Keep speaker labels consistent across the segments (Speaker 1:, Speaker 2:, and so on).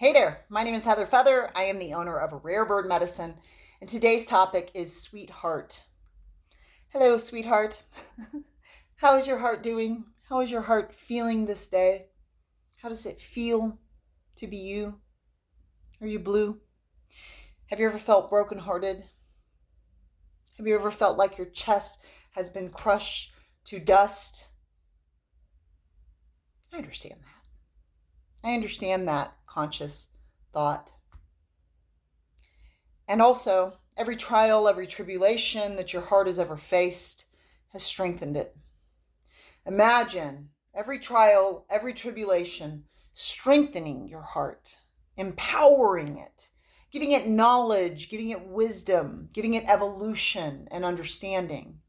Speaker 1: Hey there, my name is Heather Feather. I am the owner of a rare bird medicine, and today's topic is sweetheart. Hello, sweetheart. How is your heart doing? How is your heart feeling this day? How does it feel to be you? Are you blue? Have you ever felt brokenhearted? Have you ever felt like your chest has been crushed to dust? I understand that. I understand that conscious thought. And also, every trial, every tribulation that your heart has ever faced has strengthened it. Imagine every trial, every tribulation strengthening your heart, empowering it, giving it knowledge, giving it wisdom, giving it evolution and understanding.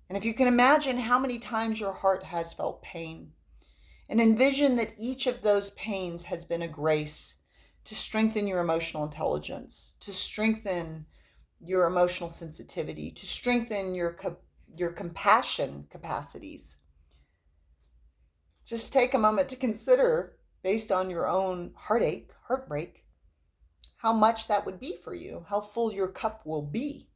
Speaker 1: And if you can imagine how many times your heart has felt pain, and envision that each of those pains has been a grace to strengthen your emotional intelligence, to strengthen your emotional sensitivity, to strengthen your compassion capacities. Just take a moment to consider, based on your own heartbreak, how much that would be for you, how full your cup will be.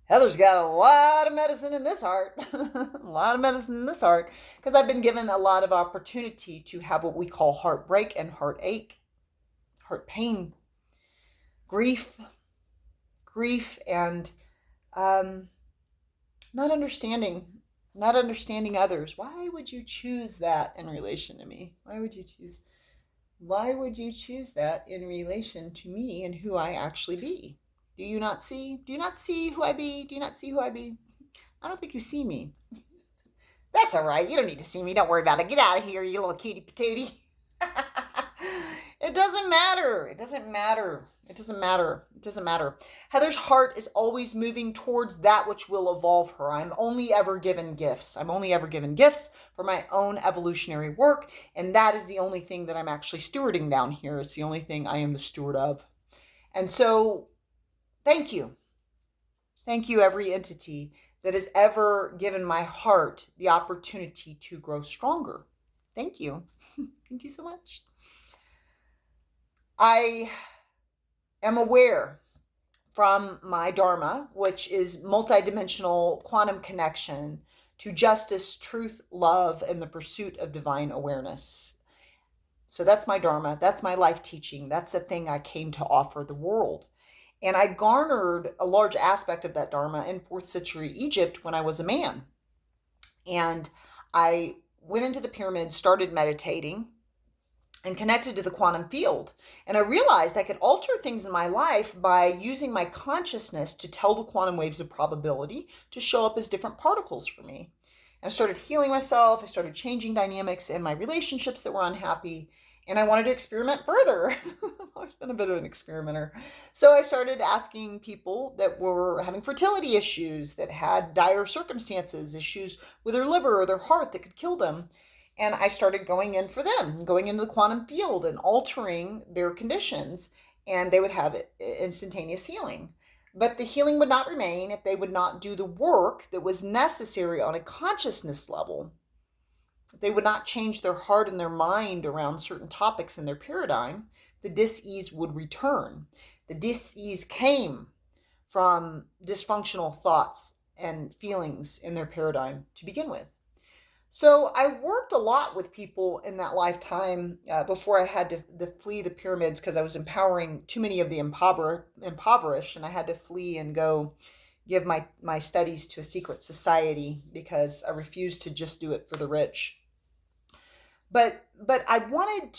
Speaker 1: Heather's got a lot of medicine in this heart, a lot of medicine in this heart, because I've been given a lot of opportunity to have what we call heartbreak and heartache, heart pain, grief, and not understanding, not understanding others. Why would you choose that in relation to me? Why would you choose that in relation to me and who I actually be? Do you not see? Do you not see who I be? Do you not see who I be? I don't think you see me. That's all right. You don't need to see me. Don't worry about it. Get out of here, you little cutie patootie. It doesn't matter. It doesn't matter. It doesn't matter. It doesn't matter. Heather's heart is always moving towards that which will evolve her. I'm only ever given gifts. I'm only ever given gifts for my own evolutionary work, and that is the only thing that I'm actually stewarding down here. It's the only thing I am the steward of. And so, thank you. Thank you, every entity that has ever given my heart the opportunity to grow stronger. Thank you. Thank you so much. I am aware from my Dharma, which is multidimensional quantum connection to justice, truth, love, and the pursuit of divine awareness. So that's my Dharma. That's my life teaching. That's the thing I came to offer the world. And I garnered a large aspect of that Dharma in 4th century Egypt when I was a man. And I went into the pyramids, started meditating, and connected to the quantum field. And I realized I could alter things in my life by using my consciousness to tell the quantum waves of probability to show up as different particles for me. And I started healing myself. I started changing dynamics in my relationships that were unhappy. And I wanted to experiment further. I've always been a bit of an experimenter. So I started asking people that were having fertility issues, that had dire circumstances, issues with their liver or their heart that could kill them. And I started going in for them, going into the quantum field and altering their conditions, and they would have instantaneous healing. But the healing would not remain if they would not do the work that was necessary on a consciousness level. If they would not change their heart and their mind around certain topics in their paradigm, the dis-ease would return. The dis-ease came from dysfunctional thoughts and feelings in their paradigm to begin with. So I worked a lot with people in that lifetime before I had to flee the pyramids, because I was empowering too many of the impoverished, and I had to flee and go give my studies to a secret society because I refused to just do it for the rich. But I wanted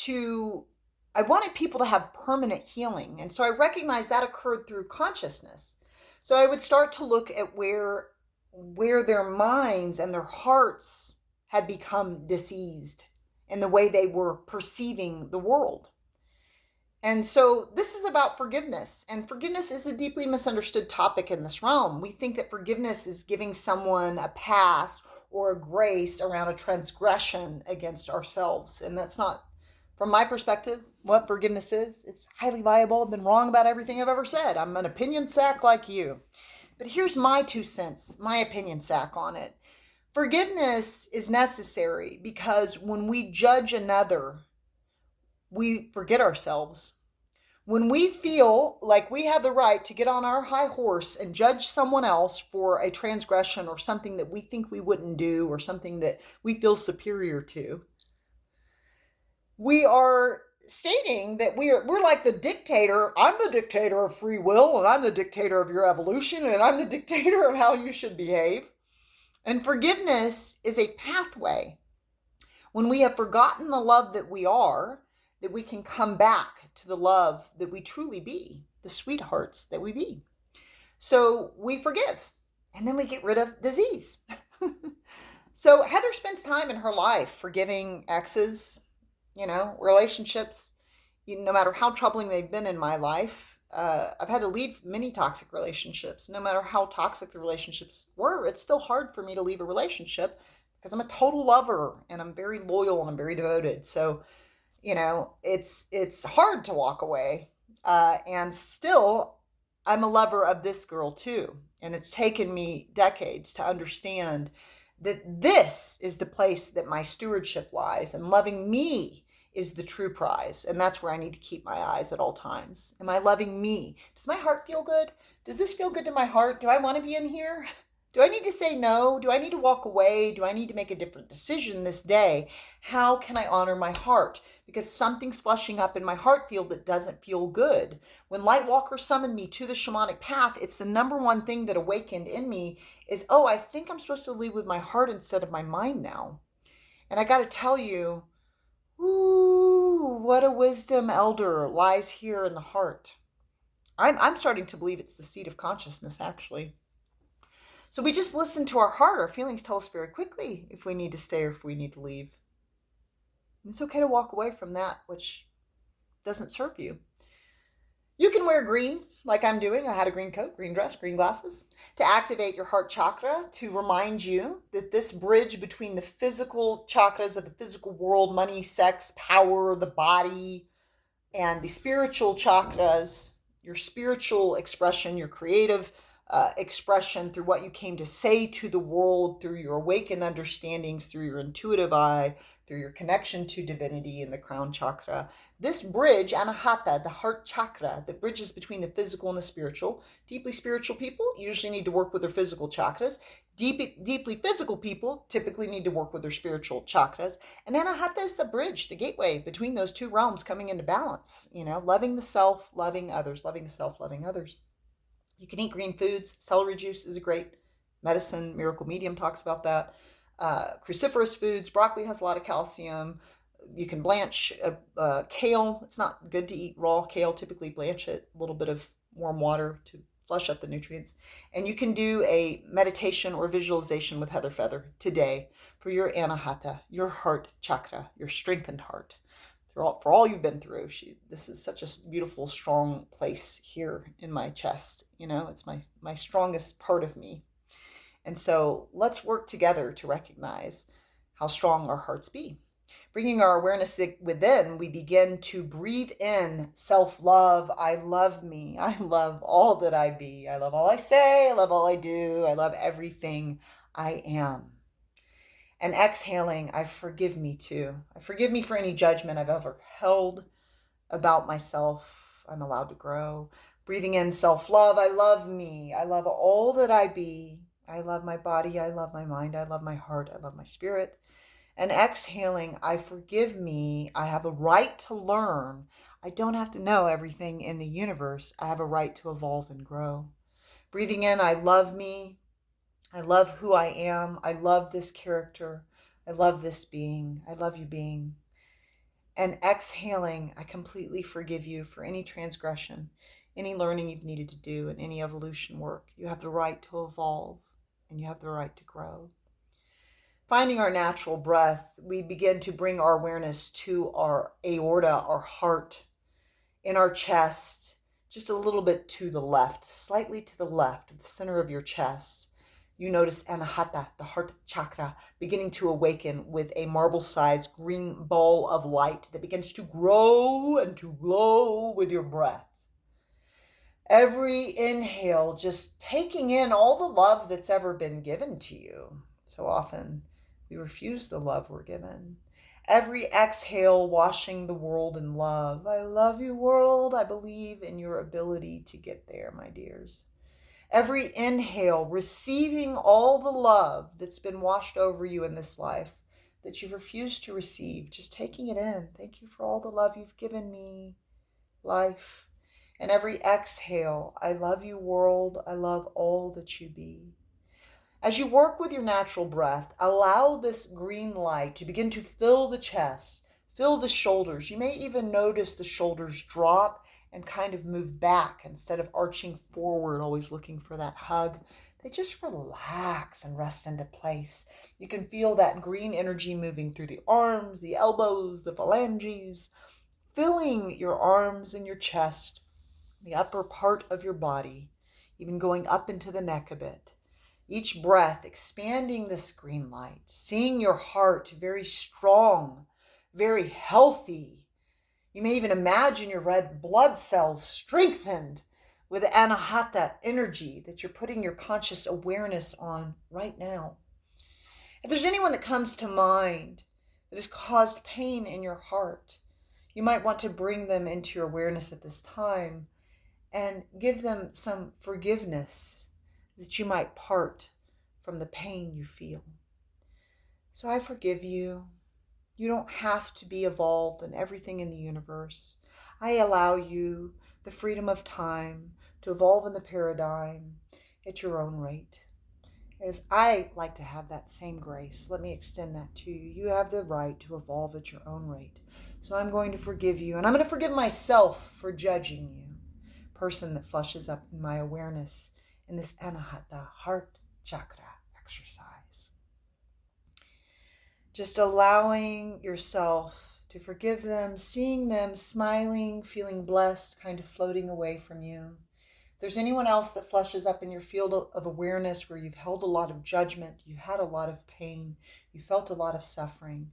Speaker 1: people to have permanent healing, and so I recognized that occurred through consciousness. So I would start to look at where their minds and their hearts had become diseased in the way they were perceiving the world. And so this is about forgiveness. And forgiveness is a deeply misunderstood topic in this realm. We think that forgiveness is giving someone a pass or a grace around a transgression against ourselves. And that's not, from my perspective, what forgiveness is. It's highly viable. I've been wrong about everything I've ever said. I'm an opinion sack like you. But here's my 2 cents, my opinion sack on it. Forgiveness is necessary because when we judge another, we forget ourselves. When we feel like we have the right to get on our high horse and judge someone else for a transgression or something that we think we wouldn't do or something that we feel superior to, we are stating that we're like the dictator. I'm the dictator of free will, and I'm the dictator of your evolution, and I'm the dictator of how you should behave. And forgiveness is a pathway. When we have forgotten the love that we are, that we can come back to the love that we truly be, the sweethearts that we be. So we forgive, and then we get rid of disease. So Heather spends time in her life forgiving exes, relationships, no matter how troubling they've been in my life. I've had to leave many toxic relationships. No matter how toxic the relationships were, it's still hard for me to leave a relationship because I'm a total lover and I'm very loyal and I'm very devoted. So, it's hard to walk away. And still, I'm a lover of this girl too. And it's taken me decades to understand that this is the place that my stewardship lies, and loving me is the true prize. And that's where I need to keep my eyes at all times. Am I loving me? Does my heart feel good? Does this feel good to my heart? Do I want to be in here? Do I need to say no? Do I need to walk away? Do I need to make a different decision this day? How can I honor my heart? Because something's flushing up in my heart field that doesn't feel good. When Lightwalker summoned me to the shamanic path, it's the number one thing that awakened in me is, oh, I think I'm supposed to lead with my heart instead of my mind now. And I got to tell you, ooh, what a wisdom elder lies here in the heart. I'm starting to believe it's the seat of consciousness, actually. So we just listen to our heart. Our feelings tell us very quickly if we need to stay or if we need to leave. It's okay to walk away from that which doesn't serve you. You can wear green, like I'm doing. I had a green coat, green dress, green glasses, to activate your heart chakra, to remind you that this bridge between the physical chakras of the physical world, money, sex, power, the body, and the spiritual chakras, your spiritual expression, your creative expression through what you came to say to the world, through your awakened understandings, through your intuitive eye, through your connection to divinity in the crown chakra. This bridge, anahata, the heart chakra, that bridges between the physical and the spiritual. Deeply spiritual people usually need to work with their physical chakras. Deeply physical people typically need to work with their spiritual chakras. And anahata is the bridge, the gateway between those two realms coming into balance. Loving the self, loving others, loving the self, loving others. You can eat green foods. Celery juice is a great medicine. Miracle Medium talks about that. Cruciferous foods. Broccoli has a lot of calcium. You can blanch kale. It's not good to eat raw kale. Typically blanch it, a little bit of warm water to flush up the nutrients. And you can do a meditation or visualization with Heather Feather today for your anahata, your heart chakra, your strengthened heart. For all you've been through, this is such a beautiful, strong place here in my chest. It's my strongest part of me. And so let's work together to recognize how strong our hearts be. Bringing our awareness within, we begin to breathe in self-love. I love me. I love all that I be. I love all I say. I love all I do. I love everything I am. And exhaling, I forgive me too. I forgive me for any judgment I've ever held about myself. I'm allowed to grow. Breathing in self-love. I love me. I love all that I be. I love my body. I love my mind. I love my heart. I love my spirit. And exhaling, I forgive me. I have a right to learn. I don't have to know everything in the universe. I have a right to evolve and grow. Breathing in, I love me. I love who I am. I love this character. I love this being. I love you being. And exhaling, I completely forgive you for any transgression, any learning you've needed to do, and any evolution work. You have the right to evolve, and you have the right to grow. Finding our natural breath, we begin to bring our awareness to our aorta, our heart, in our chest, just a little bit to the left, slightly to the left of the center of your chest. You notice anahata, the heart chakra, beginning to awaken with a marble-sized green ball of light that begins to grow and to glow with your breath. Every inhale, just taking in all the love that's ever been given to you. So often we refuse the love we're given. Every exhale washing the world in love. I love you, world. I believe in your ability to get there, my dears. Every inhale receiving all the love that's been washed over you in this life that you've refused to receive, just taking it in. Thank you for all the love you've given me, life. And every exhale, I love you, world. I love all that you be. As you work with your natural breath, allow this green light to begin to fill the chest, fill the shoulders. You may even notice the shoulders drop and kind of move back instead of arching forward, always looking for that hug. They just relax and rest into place. You can feel that green energy moving through the arms, the elbows, the phalanges, filling your arms and your chest, the upper part of your body, even going up into the neck a bit. Each breath expanding this green light, seeing your heart very strong, very healthy. You may even imagine your red blood cells strengthened with the anahata energy that you're putting your conscious awareness on right now. If there's anyone that comes to mind that has caused pain in your heart, you might want to bring them into your awareness at this time and give them some forgiveness that you might part from the pain you feel. So I forgive you. You don't have to be evolved in everything in the universe. I allow you the freedom of time to evolve in the paradigm at your own rate. As I like to have that same grace, let me extend that to you. You have the right to evolve at your own rate. So I'm going to forgive you, and I'm going to forgive myself for judging you. Person that flushes up in my awareness in this anahata heart chakra exercise. Just allowing yourself to forgive them, seeing them smiling, feeling blessed, kind of floating away from you. If there's anyone else that flushes up in your field of awareness where you've held a lot of judgment, you've had a lot of pain, you felt a lot of suffering,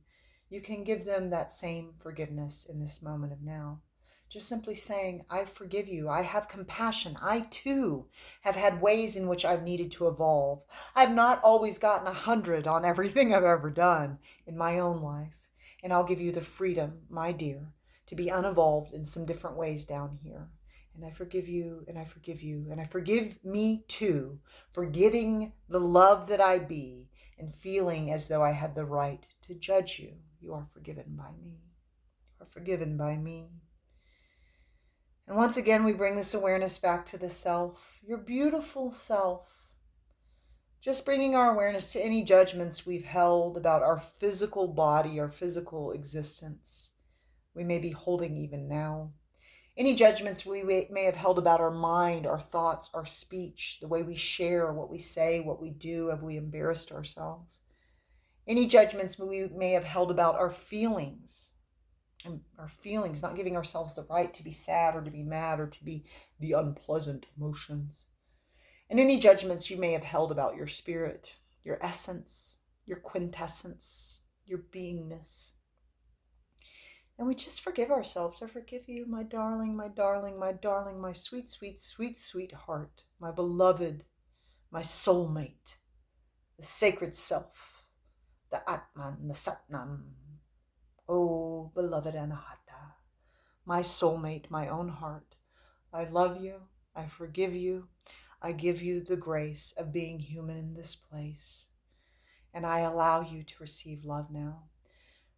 Speaker 1: you can give them that same forgiveness in this moment of now. Just simply saying, I forgive you. I have compassion. I too have had ways in which I've needed to evolve. I've not always gotten 100 on everything I've ever done in my own life. And I'll give you the freedom, my dear, to be unevolved in some different ways down here. And I forgive you, and I forgive you, and I forgive me too for getting the love that I be and feeling as though I had the right to judge you. You are forgiven by me. You are forgiven by me. And once again, we bring this awareness back to the self, your beautiful self. Just bringing our awareness to any judgments we've held about our physical body, our physical existence. We may be holding even now. Any judgments we may have held about our mind, our thoughts, our speech, the way we share, what we say, what we do, have we embarrassed ourselves? Any judgments we may have held about our feelings, and our feelings, not giving ourselves the right to be sad or to be mad or to be the unpleasant emotions. And any judgments you may have held about your spirit, your essence, your quintessence, your beingness. And we just forgive ourselves. I forgive you, my darling, my darling, my darling, my sweet, sweet, sweet, sweet heart, my beloved, my soulmate, the sacred self, the Atman, the Satnam. Oh, beloved Anahata, my soulmate, my own heart, I love you, I forgive you, I give you the grace of being human in this place, and I allow you to receive love now.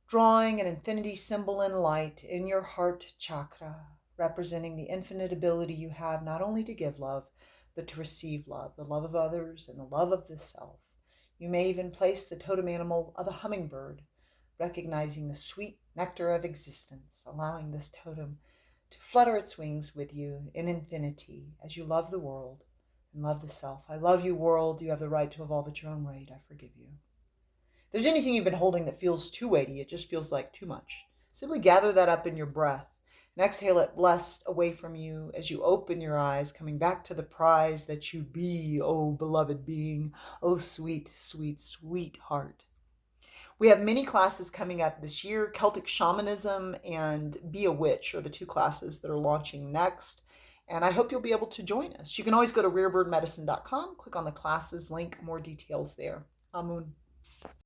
Speaker 1: Drawing an infinity symbol in light in your heart chakra, representing the infinite ability you have not only to give love, but to receive love, the love of others and the love of the self. You may even place the totem animal of a hummingbird, recognizing the sweet nectar of existence, allowing this totem to flutter its wings with you in infinity as you love the world and love the self. I love you, world. You have the right to evolve at your own rate. I forgive you. If there's anything you've been holding that feels too weighty, it just feels like too much, simply gather that up in your breath and exhale it blessed away from you as you open your eyes, coming back to the prize that you be, oh beloved being, oh sweet, sweet, sweet heart. We have many classes coming up this year. Celtic Shamanism and Be a Witch are the two classes that are launching next. And I hope you'll be able to join us. You can always go to rarebirdmedicine.com, click on the classes link, more details there. Amun.